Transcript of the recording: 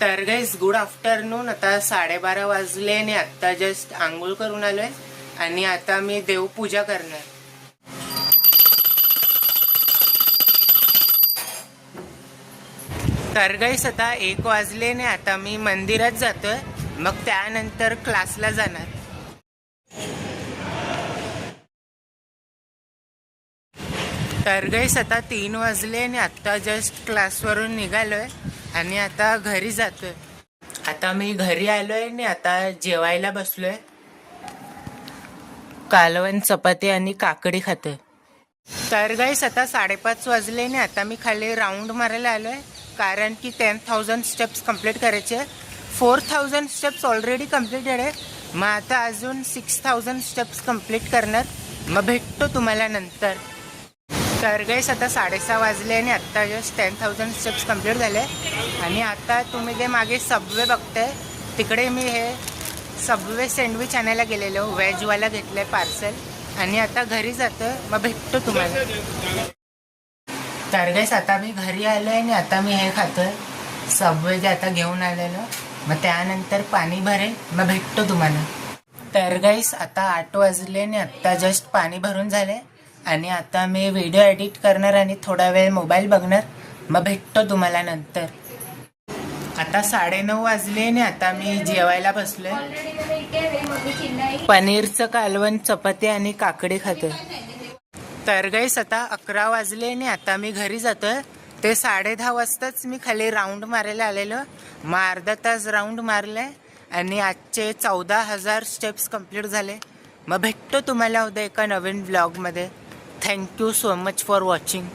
तर गाईस good afternoon. आता 12:30 वाजले आणि आता जस्ट आंघोळ करून आलोय आणि आता मी देवपूजा करणार. तर गाईस आता 1 वाजले आणि आता मी मंदिरात जातोय, मग त्यानंतर क्लासला जाणार. तर गाईस आता 3 वाजले आणि आता जस्ट क्लासवरून निघालोय आणि आता घरी जातोय. आता मी घरी आलोय आणि आता जेवायला बसलोय. कालवण, चपाती आणि काकडी खातोय. तर गाईस आता 5:30 वाजले आणि आता मी खाली राऊंड मारायला आलोय, कारण की 10,000 स्टेप्स कंप्लीट करायचे. 4,000 स्टेप्स ऑलरेडी कंप्लीटेड आहे, मग आता अजून 6,000 स्टेप्स कंप्लीट करणार. मग भेटतो तुम्हाला नंतर. तर गाईस आता 6:30 वाजले आणि आत्ता जस्ट 10,000 स्टेप्स कंप्लीट झाले आणि आता तुम्ही जे मागे सबवे बघताय तिकडे मी हे सबवे सँडविच आणायला गेलेलो, व्हेजवाला घेतलंय पार्सल आणि आता घरी जातो. मग भेटतो तुम्हाला. तर गाईस आता मी घरी आलोय आणि आता मी हे खातोय सबवे जे आता घेऊन आलेलो. मग त्यानंतर पाणी भरेल, मग भेटतो तुम्हाला. तर गाईस आता 8 वाजले आणि आत्ता जस्ट पाणी भरून झाले आणि आता मी व्हिडिओ एडिट करणार आणि थोडा वेळ मोबाईल बघणार. मग भेटतो तुम्हाला नंतर. आता 9:30 वाजले आणि आता मी जेवायला बसलोय. पनीरचं कालवण, चपाती आणि काकडी खातोय. तर गाईस आता 11 वाजले आणि आता मी घरी जातोय. ते 10:30 वाजताच मी खाली राऊंड मारायला आलेलो, मग अर्धा तास राऊंड मारलाय आणि आजचे 14,000 स्टेप्स कंप्लीट झाले. मग भेटतो तुम्हाला उद्या एका नवीन ब्लॉगमध्ये. Thank you so much for watching.